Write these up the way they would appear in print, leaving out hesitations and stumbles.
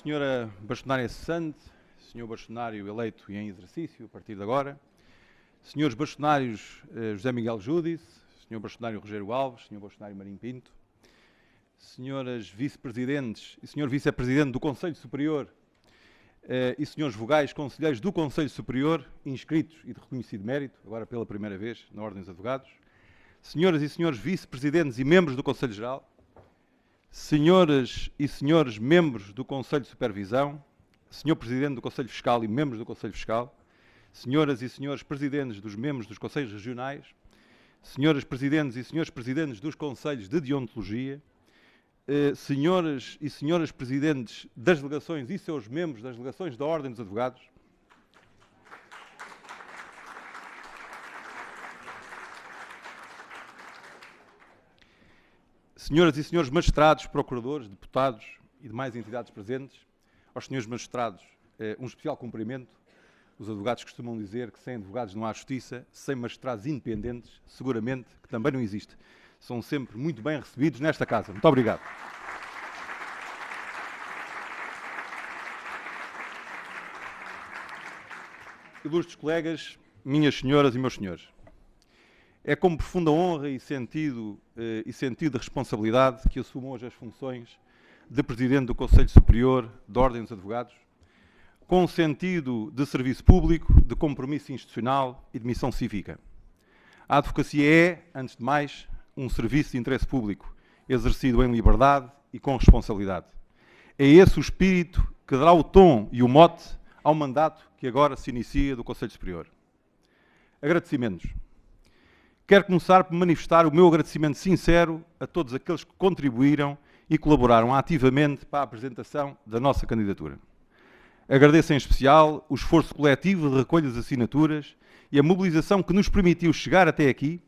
Senhora Bastonária cessante, Senhor Bastonário eleito e em exercício a partir de agora, Senhores Bastonários José Miguel Júdice, Senhor Bastonário Rogério Alves, Senhor Bastonário Marinho Pinto, Senhoras Vice-Presidentes e Senhor Vice-Presidente do Conselho Superior e Senhores Vogais Conselheiros do Conselho Superior, inscritos e de reconhecido mérito, agora pela primeira vez na Ordem dos Advogados, Senhoras e Senhores Vice-Presidentes e membros do Conselho Geral, Senhoras e Senhores membros do Conselho de Supervisão, Senhor Presidente do Conselho Fiscal e membros do Conselho Fiscal, Senhoras e Senhores Presidentes dos membros dos Conselhos Regionais, Senhoras Presidentes e Senhores Presidentes dos Conselhos de Deontologia, Senhoras e Senhores Presidentes das Delegações e seus membros das Delegações da Ordem dos Advogados, Senhoras e Senhores Magistrados, Procuradores, Deputados e demais entidades presentes, aos Senhores Magistrados, um especial cumprimento. Os advogados costumam dizer que sem advogados não há justiça, sem magistrados independentes, seguramente que também não existe. São sempre muito bem recebidos nesta casa. Muito obrigado. Ilustres colegas, minhas senhoras e meus senhores, é com profunda honra e sentido de responsabilidade que assumo hoje as funções de Presidente do Conselho Superior da Ordem dos Advogados, com sentido de serviço público, de compromisso institucional e de missão cívica. A advocacia é, antes de mais, um serviço de interesse público, exercido em liberdade e com responsabilidade. É esse o espírito que dará o tom e o mote ao mandato que agora se inicia do Conselho Superior. Agradecimentos. Quero começar por manifestar o meu agradecimento sincero a todos aqueles que contribuíram e colaboraram ativamente para a apresentação da nossa candidatura. Agradeço em especial o esforço coletivo de recolha das assinaturas e a mobilização que nos permitiu chegar até aqui,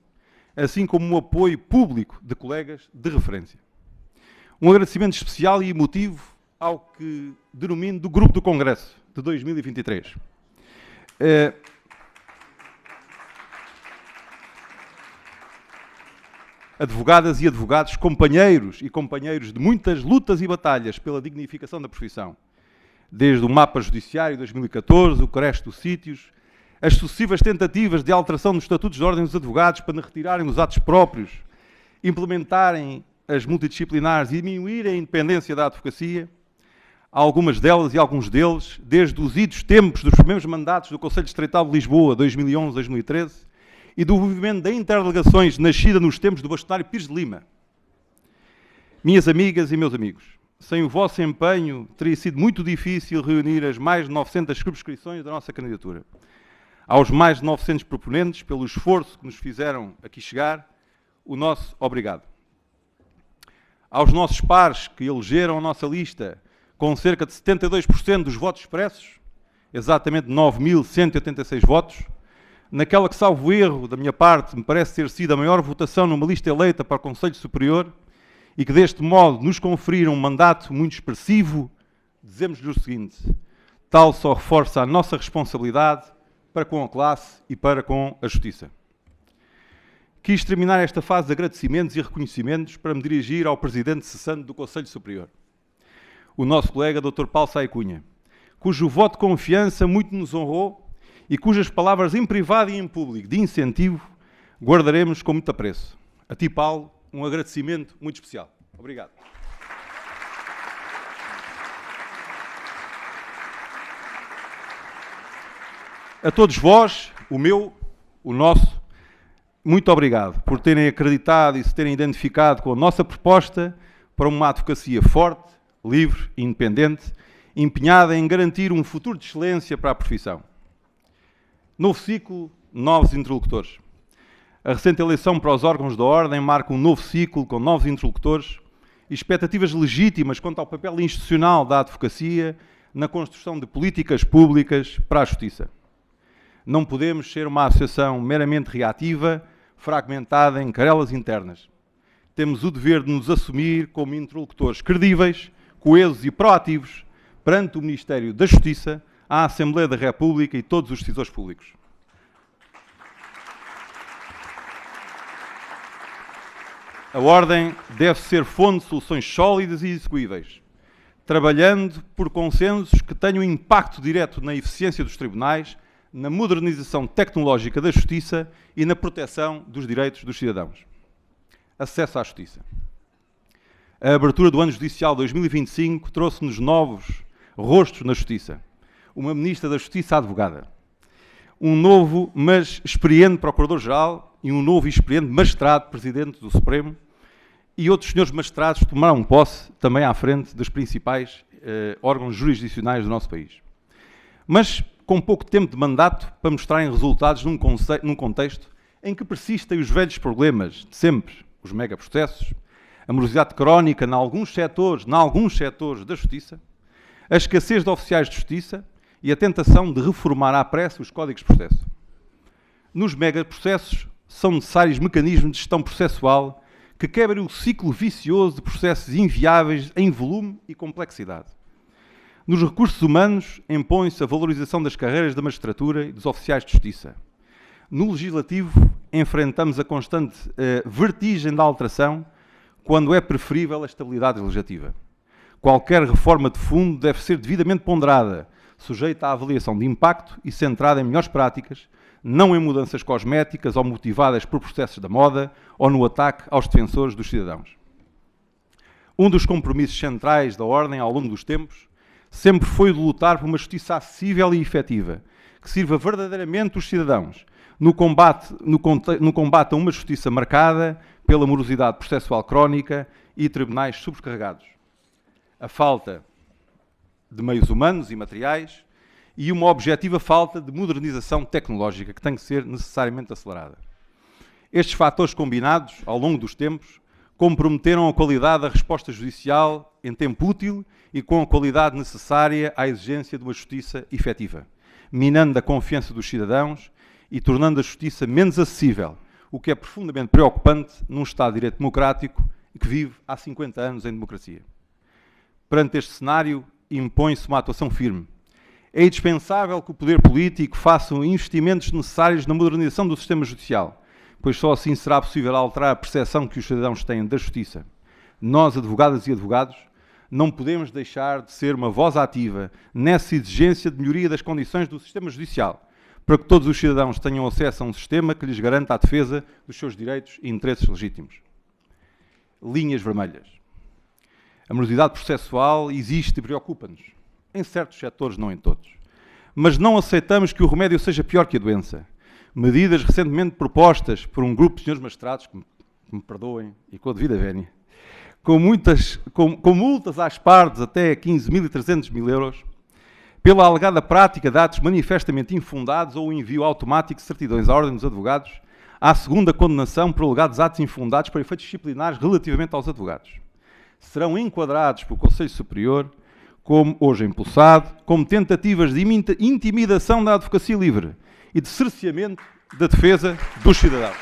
assim como o apoio público de colegas de referência. Um agradecimento especial e emotivo ao que denomino do Grupo do Congresso de 2023. Advogadas e advogados, companheiros e companheiros de muitas lutas e batalhas pela dignificação da profissão, desde o Mapa Judiciário de 2014, o Creche dos Sítios, as sucessivas tentativas de alteração dos estatutos de ordem dos advogados para retirarem os atos próprios, implementarem as multidisciplinares e diminuírem a independência da advocacia, algumas delas e alguns deles, desde os idos tempos dos primeiros mandatos do Conselho Distrital de Lisboa, 2011-2013, e do movimento de interdelegações nascida nos tempos do bastonário Pires de Lima. Minhas amigas e meus amigos, sem o vosso empenho, teria sido muito difícil reunir as mais de 900 subscrições da nossa candidatura. Aos mais de 900 proponentes, pelo esforço que nos fizeram aqui chegar, o nosso obrigado. Aos nossos pares que elegeram a nossa lista com cerca de 72% dos votos expressos, exatamente 9.186 votos, naquela que, salvo erro da minha parte, me parece ter sido a maior votação numa lista eleita para o Conselho Superior e que deste modo nos conferiram um mandato muito expressivo, dizemos-lhe o seguinte: tal só reforça a nossa responsabilidade para com a classe e para com a justiça. Quis terminar esta fase de agradecimentos e reconhecimentos para me dirigir ao Presidente cessante do Conselho Superior, o nosso colega Dr. Paulo Saia Cunha, cujo voto de confiança muito nos honrou e cujas palavras em privado e em público de incentivo guardaremos com muito apreço. A ti, Paulo, um agradecimento muito especial. Obrigado. A todos vós, o nosso, muito obrigado por terem acreditado e se terem identificado com a nossa proposta para uma advocacia forte, livre e independente, empenhada em garantir um futuro de excelência para a profissão. Novo ciclo, novos interlocutores. A recente eleição para os órgãos da Ordem marca um novo ciclo com novos interlocutores e expectativas legítimas quanto ao papel institucional da advocacia na construção de políticas públicas para a justiça. Não podemos ser uma associação meramente reativa, fragmentada em querelas internas. Temos o dever de nos assumir como interlocutores credíveis, coesos e proativos perante o Ministério da Justiça, a Assembleia da República e todos os decisores públicos. A Ordem deve ser fonte de soluções sólidas e execuíveis, trabalhando por consensos que tenham impacto direto na eficiência dos tribunais, na modernização tecnológica da justiça e na proteção dos direitos dos cidadãos. Acesso à justiça. A abertura do ano judicial 2025 trouxe-nos novos rostos na justiça. Uma ministra da Justiça advogada, um novo, mas experiente Procurador-Geral e um novo e experiente magistrado Presidente do Supremo, e outros senhores magistrados tomaram posse também à frente dos principais órgãos jurisdicionais do nosso país. Mas com pouco tempo de mandato para mostrarem resultados num contexto em que persistem os velhos problemas de sempre, os megaprocessos, a morosidade crónica em alguns setores da justiça, a escassez de oficiais de justiça e a tentação de reformar à pressa os códigos de processo. Nos megaprocessos são necessários mecanismos de gestão processual que quebrem o ciclo vicioso de processos inviáveis em volume e complexidade. Nos recursos humanos, impõe-se a valorização das carreiras da magistratura e dos oficiais de justiça. No legislativo, enfrentamos a constante vertigem da alteração, quando é preferível a estabilidade legislativa. Qualquer reforma de fundo deve ser devidamente ponderada, sujeita à avaliação de impacto e centrada em melhores práticas, não em mudanças cosméticas ou motivadas por processos da moda ou no ataque aos defensores dos cidadãos. Um dos compromissos centrais da Ordem ao longo dos tempos sempre foi o de lutar por uma justiça acessível e efetiva, que sirva verdadeiramente os cidadãos, no combate a uma justiça marcada pela morosidade processual crónica e tribunais sobrecarregados. A falta de meios humanos e materiais e uma objetiva falta de modernização tecnológica que tem que ser necessariamente acelerada. Estes fatores combinados, ao longo dos tempos, comprometeram a qualidade da resposta judicial em tempo útil e com a qualidade necessária à exigência de uma justiça efetiva, minando a confiança dos cidadãos e tornando a justiça menos acessível, o que é profundamente preocupante num Estado de Direito democrático que vive há 50 anos em democracia. Perante este cenário, impõe-se uma atuação firme. É indispensável que o poder político faça investimentos necessários na modernização do sistema judicial, pois só assim será possível alterar a percepção que os cidadãos têm da justiça. Nós, advogadas e advogados, não podemos deixar de ser uma voz ativa nessa exigência de melhoria das condições do sistema judicial, para que todos os cidadãos tenham acesso a um sistema que lhes garanta a defesa dos seus direitos e interesses legítimos. Linhas vermelhas. A morosidade processual existe e preocupa-nos, em certos setores, não em todos. Mas não aceitamos que o remédio seja pior que a doença. Medidas recentemente propostas por um grupo de senhores magistrados, que me perdoem e com a devida vénia, com multas às partes até 15.300 mil euros, pela alegada prática de atos manifestamente infundados ou o envio automático de certidões à Ordem dos Advogados, à segunda condenação por alegados atos infundados para efeitos disciplinares relativamente aos advogados. Serão enquadrados pelo Conselho Superior, como hoje impulsado, como tentativas de intimidação da advocacia livre e de cerceamento da defesa dos cidadãos.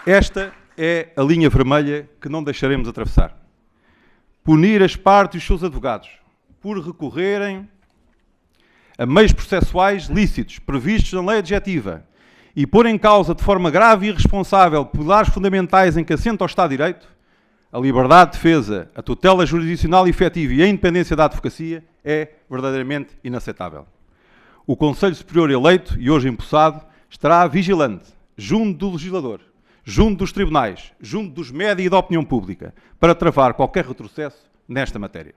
Esta é a linha vermelha que não deixaremos atravessar. Punir as partes e os seus advogados por recorrerem a meios processuais lícitos previstos na lei adjetiva e pôr em causa de forma grave e irresponsável pilares fundamentais em que assenta o Estado de Direito, a liberdade de defesa, a tutela jurisdicional efetiva e a independência da advocacia é verdadeiramente inaceitável. O Conselho Superior eleito e hoje impulsado estará vigilante, junto do legislador, junto dos tribunais, junto dos média e da opinião pública, para travar qualquer retrocesso nesta matéria.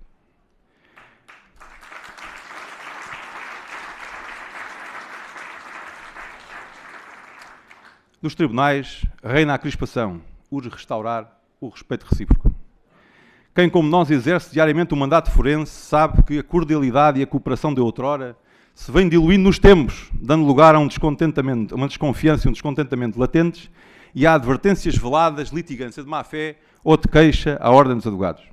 Nos tribunais reina a crispação, urge restaurar o respeito recíproco. Quem, como nós, exerce diariamente o mandato forense sabe que a cordialidade e a cooperação de outrora se vem diluindo nos tempos, dando lugar a um descontentamento, a uma desconfiança e um descontentamento latentes e a advertências veladas, litigância de má-fé ou de queixa à Ordem dos Advogados.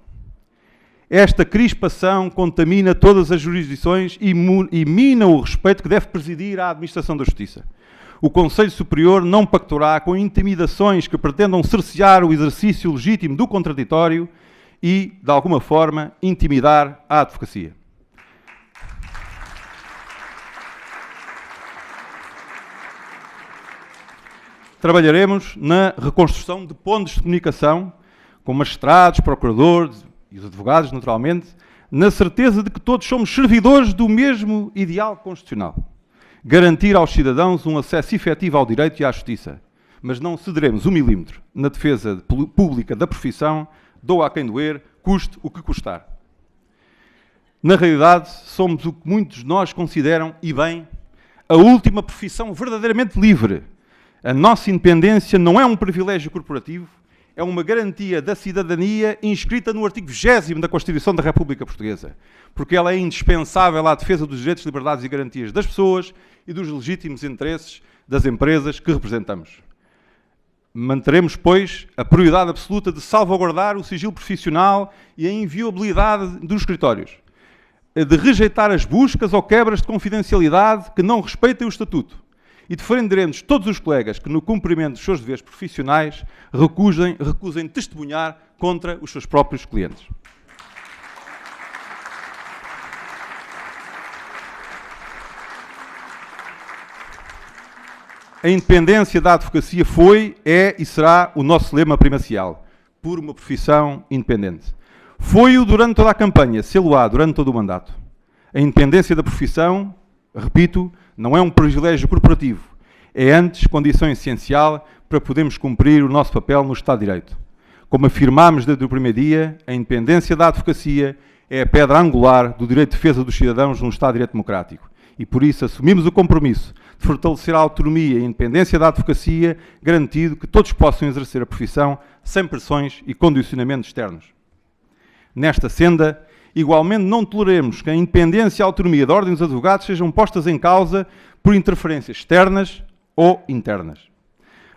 Esta crispação contamina todas as jurisdições e mina o respeito que deve presidir à administração da Justiça. O Conselho Superior não pactuará com intimidações que pretendam cercear o exercício legítimo do contraditório e, de alguma forma, intimidar a advocacia. trabalharemos na reconstrução de pontos de comunicação com magistrados, procuradores e os advogados, naturalmente, na certeza de que todos somos servidores do mesmo ideal constitucional. Garantir aos cidadãos um acesso efetivo ao direito e à justiça, mas não cederemos um milímetro na defesa pública da profissão, doa a quem doer, custe o que custar. Na realidade, somos o que muitos de nós consideram, e bem, a última profissão verdadeiramente livre. A nossa independência não é um privilégio corporativo, é uma garantia da cidadania inscrita no artigo 20º da Constituição da República Portuguesa, porque ela é indispensável à defesa dos direitos, liberdades e garantias das pessoas e dos legítimos interesses das empresas que representamos. Manteremos, pois, a prioridade absoluta de salvaguardar o sigilo profissional e a inviolabilidade dos escritórios, de rejeitar as buscas ou quebras de confidencialidade que não respeitem o Estatuto, e defenderemos todos os colegas que, no cumprimento dos seus deveres profissionais, recusem testemunhar contra os seus próprios clientes. A independência da advocacia foi, é e será o nosso lema primacial, por uma profissão independente. Foi-o durante toda a campanha, sê-lo-á durante todo o mandato. A independência da profissão, repito, não é um privilégio corporativo, é antes condição essencial para podermos cumprir o nosso papel no Estado de Direito. Como afirmámos desde o primeiro dia, a independência da advocacia é a pedra angular do direito de defesa dos cidadãos num Estado de Direito democrático. E por isso assumimos o compromisso de fortalecer a autonomia e a independência da advocacia, garantindo que todos possam exercer a profissão sem pressões e condicionamentos externos. Nesta senda, igualmente não toleremos que a independência e a autonomia da Ordem dos Advogados sejam postas em causa por interferências externas ou internas.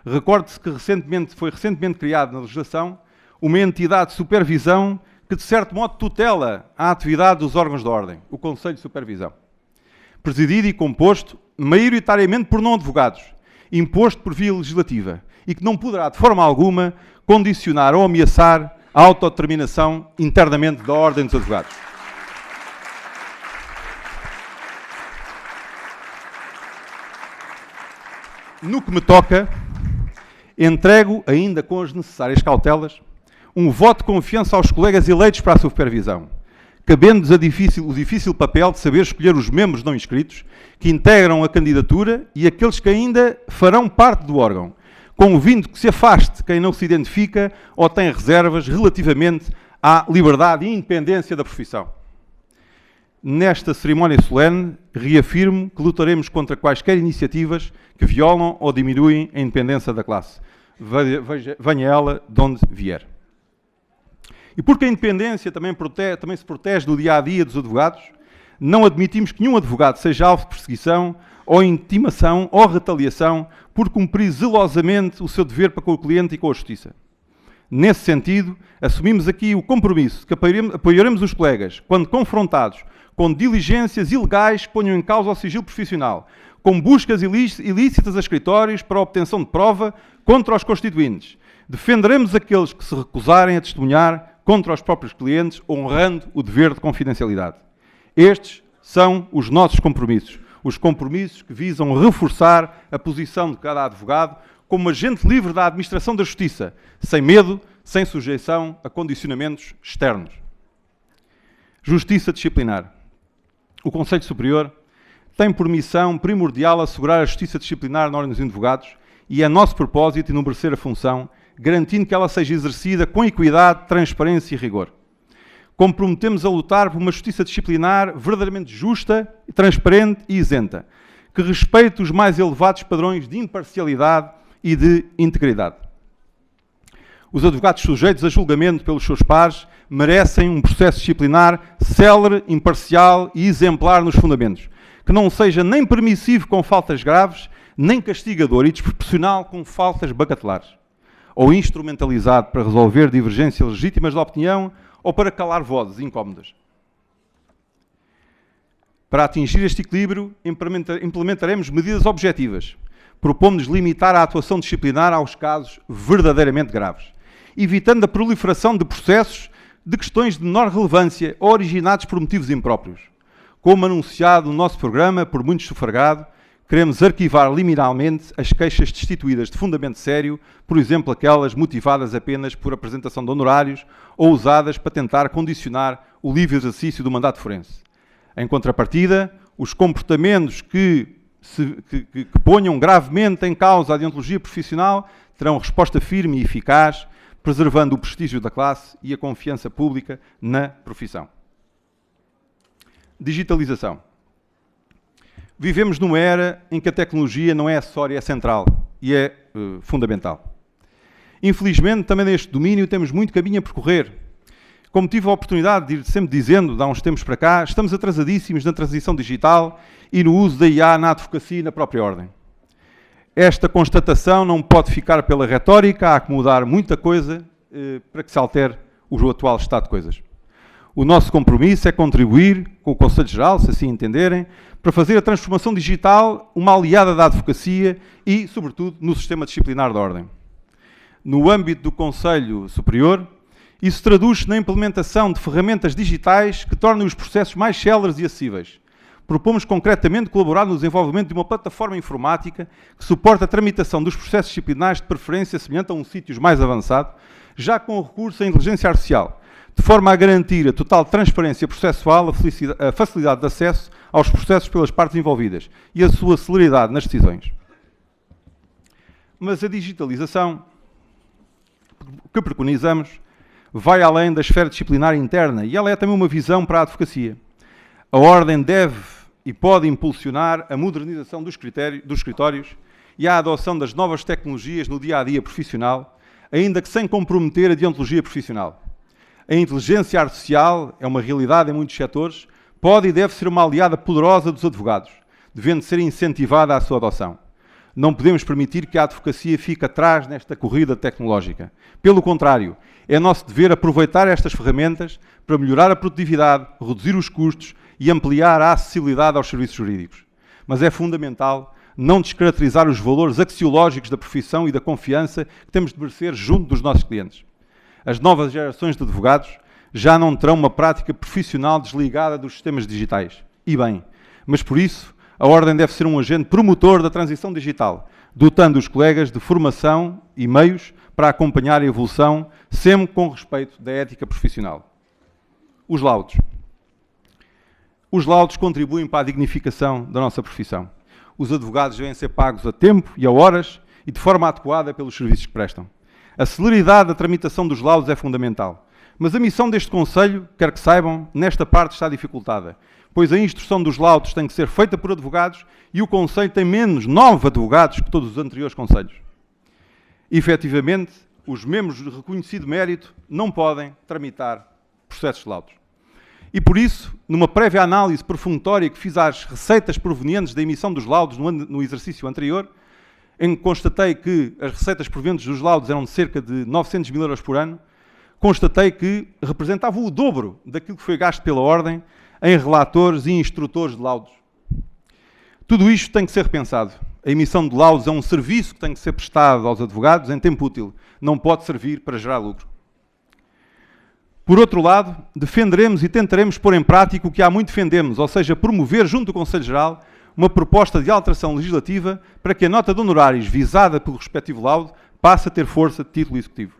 Recorde-se que foi recentemente criada na legislação uma entidade de supervisão que, de certo modo, tutela a atividade dos órgãos da Ordem, o Conselho de Supervisão. Presidido e composto maioritariamente por não-advogados, imposto por via legislativa, e que não poderá, de forma alguma, condicionar ou ameaçar a autodeterminação internamente da Ordem dos Advogados. No que me toca, entrego, ainda com as necessárias cautelas, um voto de confiança aos colegas eleitos para a supervisão, cabendo-nos o difícil papel de saber escolher os membros não inscritos que integram a candidatura e aqueles que ainda farão parte do órgão, convindo que se afaste quem não se identifica ou tem reservas relativamente à liberdade e independência da profissão. Nesta cerimónia solene, reafirmo que lutaremos contra quaisquer iniciativas que violam ou diminuem a independência da classe. Venha ela de onde vier. E porque a independência também se protege do dia-a-dia dos advogados, não admitimos que nenhum advogado seja alvo de perseguição ou intimação ou retaliação por cumprir zelosamente o seu dever para com o cliente e com a justiça. Nesse sentido, assumimos aqui o compromisso que apoiaremos os colegas quando confrontados com diligências ilegais que ponham em causa o sigilo profissional, com buscas ilícitas a escritórios para a obtenção de prova contra os constituintes. Defenderemos aqueles que se recusarem a testemunhar contra os próprios clientes, honrando o dever de confidencialidade. Estes são os nossos compromissos, os compromissos que visam reforçar a posição de cada advogado como agente livre da administração da justiça, sem medo, sem sujeição a condicionamentos externos. Justiça disciplinar. O Conselho Superior tem por missão primordial assegurar a justiça disciplinar na Ordem dos Advogados e é nosso propósito enobrecer a função, garantindo que ela seja exercida com equidade, transparência e rigor. Comprometemos a lutar por uma justiça disciplinar verdadeiramente justa, transparente e isenta, que respeite os mais elevados padrões de imparcialidade e de integridade. Os advogados sujeitos a julgamento pelos seus pares merecem um processo disciplinar célere, imparcial e exemplar nos fundamentos, que não seja nem permissivo com faltas graves, nem castigador e desproporcional com faltas bagatelares, ou instrumentalizado para resolver divergências legítimas de opinião ou para calar vozes incómodas. Para atingir este equilíbrio, implementaremos medidas objetivas. Propomos limitar a atuação disciplinar aos casos verdadeiramente graves, evitando a proliferação de processos de questões de menor relevância ou originados por motivos impróprios. Como anunciado no nosso programa, por muitos sufragado, queremos arquivar liminalmente as queixas destituídas de fundamento sério, por exemplo, aquelas motivadas apenas por apresentação de honorários ou usadas para tentar condicionar o livre exercício do mandato forense. Em contrapartida, os comportamentos que ponham gravemente em causa a deontologia profissional terão resposta firme e eficaz, preservando o prestígio da classe e a confiança pública na profissão. Digitalização. Vivemos numa era em que a tecnologia não é acessória, é central e é fundamental. Infelizmente, também neste domínio temos muito caminho a percorrer. Como tive a oportunidade de ir sempre dizendo, de há uns tempos para cá, estamos atrasadíssimos na transição digital e no uso da IA na advocacia e na própria ordem. Esta constatação não pode ficar pela retórica, há que mudar muita coisa para que se altere o atual estado de coisas. O nosso compromisso é contribuir com o Conselho Geral, se assim entenderem, para fazer a transformação digital uma aliada da advocacia e, sobretudo, no sistema disciplinar da ordem. No âmbito do Conselho Superior, isso traduz-se na implementação de ferramentas digitais que tornem os processos mais céleres e acessíveis. Propomos concretamente colaborar no desenvolvimento de uma plataforma informática que suporta a tramitação dos processos disciplinares de preferência semelhante a um sítio mais avançado, já com o recurso à inteligência artificial, de forma a garantir a total transparência processual, a facilidade de acesso aos processos pelas partes envolvidas e a sua celeridade nas decisões. Mas a digitalização que preconizamos vai além da esfera disciplinar interna e ela é também uma visão para a advocacia. A Ordem deve e pode impulsionar a modernização dos escritórios e a adoção das novas tecnologias no dia-a-dia profissional, ainda que sem comprometer a deontologia profissional. A inteligência artificial é uma realidade em muitos setores, pode e deve ser uma aliada poderosa dos advogados, devendo ser incentivada a sua adoção. Não podemos permitir que a advocacia fique atrás nesta corrida tecnológica. Pelo contrário, é nosso dever aproveitar estas ferramentas para melhorar a produtividade, reduzir os custos e ampliar a acessibilidade aos serviços jurídicos. Mas é fundamental não descaracterizar os valores axiológicos da profissão e da confiança que temos de merecer junto dos nossos clientes. As novas gerações de advogados já não terão uma prática profissional desligada dos sistemas digitais. E bem, mas por isso a Ordem deve ser um agente promotor da transição digital, dotando os colegas de formação e meios para acompanhar a evolução, sempre com respeito da ética profissional. Os laudos. Os laudos contribuem para a dignificação da nossa profissão. Os advogados devem ser pagos a tempo e a horas e de forma adequada pelos serviços que prestam. A celeridade da tramitação dos laudos é fundamental. Mas a missão deste Conselho, quer que saibam, nesta parte está dificultada, pois a instrução dos laudos tem que ser feita por advogados e o Conselho tem menos 9 advogados que todos os anteriores Conselhos. Efetivamente, os membros de reconhecido mérito não podem tramitar processos de laudos. E por isso, numa prévia análise profunditória que fiz às receitas provenientes da emissão dos laudos no exercício anterior, em que constatei que as receitas provenientes dos laudos eram de cerca de 900 mil euros por ano, constatei que representavam o dobro daquilo que foi gasto pela Ordem em relatores e instrutores de laudos. Tudo isto tem que ser repensado. A emissão de laudos é um serviço que tem que ser prestado aos advogados em tempo útil. Não pode servir para gerar lucro. Por outro lado, defenderemos e tentaremos pôr em prática o que há muito defendemos, ou seja, promover junto do Conselho Geral uma proposta de alteração legislativa para que a nota de honorários visada pelo respectivo laudo passe a ter força de título executivo.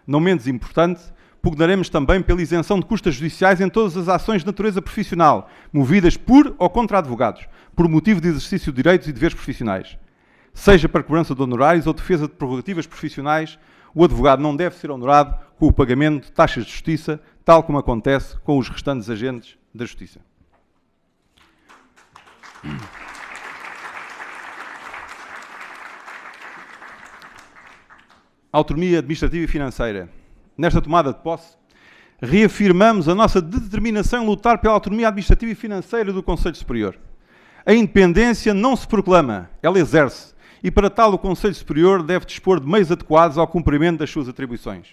Não menos importante, pugnaremos também pela isenção de custas judiciais em todas as ações de natureza profissional, movidas por ou contra advogados, por motivo de exercício de direitos e deveres profissionais. Seja para cobrança de honorários ou defesa de prerrogativas profissionais, o advogado não deve ser honorado com o pagamento de taxas de justiça, tal como acontece com os restantes agentes da justiça. Autonomia administrativa e financeira. Nesta tomada de posse, reafirmamos a nossa determinação em lutar pela autonomia administrativa e financeira do Conselho Superior. A independência não se proclama, ela exerce, e para tal o Conselho Superior deve dispor de meios adequados ao cumprimento das suas atribuições.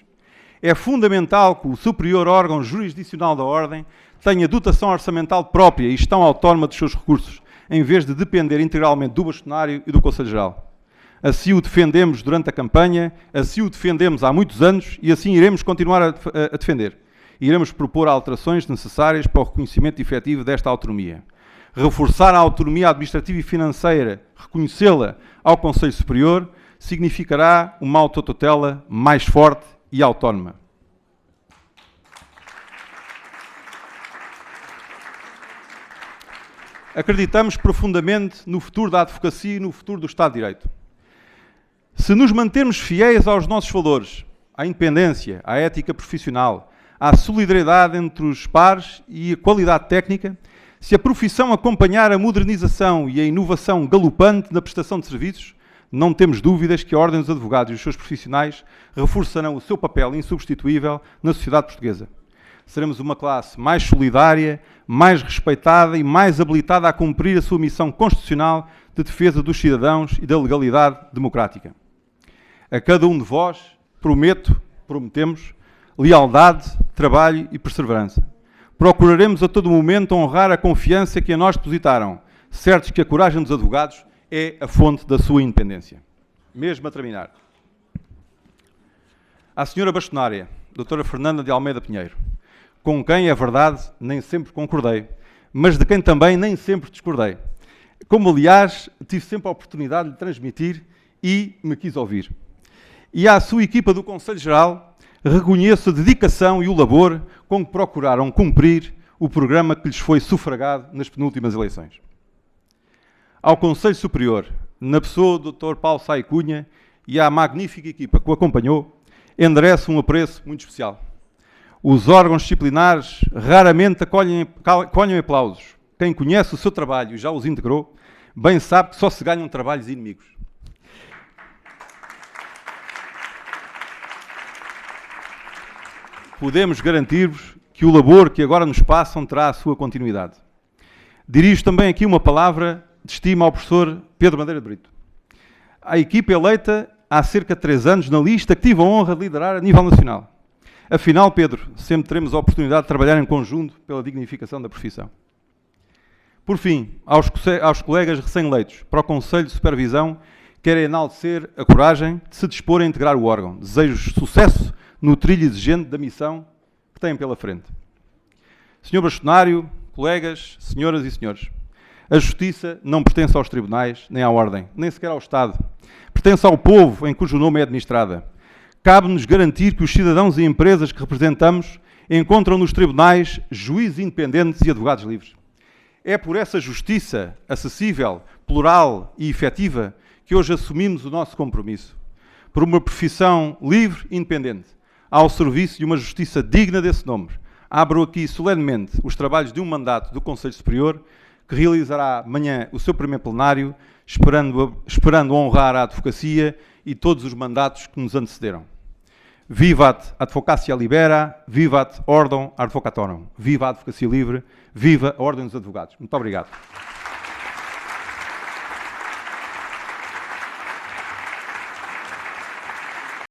É fundamental que o superior órgão jurisdicional da Ordem tenha dotação orçamental própria e gestão autónoma dos seus recursos, em vez de depender integralmente do bastonário e do Conselho Geral. Assim o defendemos durante a campanha, assim o defendemos há muitos anos e assim iremos continuar a defender. Iremos propor alterações necessárias para o reconhecimento efetivo desta autonomia. Reforçar a autonomia administrativa e financeira, reconhecê-la ao Conselho Superior, significará uma autotutela mais forte e autónoma. Acreditamos profundamente no futuro da advocacia e no futuro do Estado de Direito. Se nos mantermos fiéis aos nossos valores, à independência, à ética profissional, à solidariedade entre os pares e à qualidade técnica, se a profissão acompanhar a modernização e a inovação galopante na prestação de serviços, não temos dúvidas que a Ordem dos Advogados e os seus profissionais reforçarão o seu papel insubstituível na sociedade portuguesa. Seremos uma classe mais solidária, mais respeitada e mais habilitada a cumprir a sua missão constitucional de defesa dos cidadãos e da legalidade democrática. A cada um de vós prometemos lealdade, trabalho e perseverança. Procuraremos a todo momento honrar a confiança que em nós depositaram, certos que a coragem dos advogados é a fonte da sua independência. Mesmo a terminar. À senhora bastonária, doutora Fernanda de Almeida Pinheiro, com quem, é verdade, nem sempre concordei, mas de quem também nem sempre discordei. Como, aliás, tive sempre a oportunidade de transmitir e me quis ouvir. E à sua equipa do Conselho Geral, reconheço a dedicação e o labor com que procuraram cumprir o programa que lhes foi sufragado nas penúltimas eleições. Ao Conselho Superior, na pessoa do Dr. Paulo Sá e Cunha e à magnífica equipa que o acompanhou, endereço um apreço muito especial. Os órgãos disciplinares raramente acolhem aplausos. Quem conhece o seu trabalho e já os integrou, bem sabe que só se ganham trabalhos inimigos. Podemos garantir-vos que o labor que agora nos passam terá a sua continuidade. Dirijo também aqui uma palavra de estima ao professor Pedro Madeira de Brito. A equipa eleita há cerca de 3 anos na lista que tive a honra de liderar a nível nacional. Afinal, Pedro, sempre teremos a oportunidade de trabalhar em conjunto pela dignificação da profissão. Por fim, aos colegas recém-eleitos para o Conselho de Supervisão, quero enaltecer a coragem de se dispor a integrar o órgão. Desejo sucesso no trilho exigente da missão que têm pela frente. Senhor Bastonário, colegas, senhoras e senhores, a justiça não pertence aos tribunais, nem à ordem, nem sequer ao Estado. Pertence ao povo em cujo nome é administrada. Cabe-nos garantir que os cidadãos e empresas que representamos encontram nos tribunais juízes independentes e advogados livres. É por essa justiça acessível, plural e efetiva que hoje assumimos o nosso compromisso. Por uma profissão livre e independente, ao serviço de uma justiça digna desse nome. Abro aqui solenemente os trabalhos de um mandato do Conselho Superior, que realizará amanhã o seu primeiro plenário, esperando honrar a advocacia e todos os mandatos que nos antecederam. Vivat Advocacia Libera, vivat Ordem Advocatorum, viva a advocacia livre, viva a Ordem dos Advogados. Muito obrigado.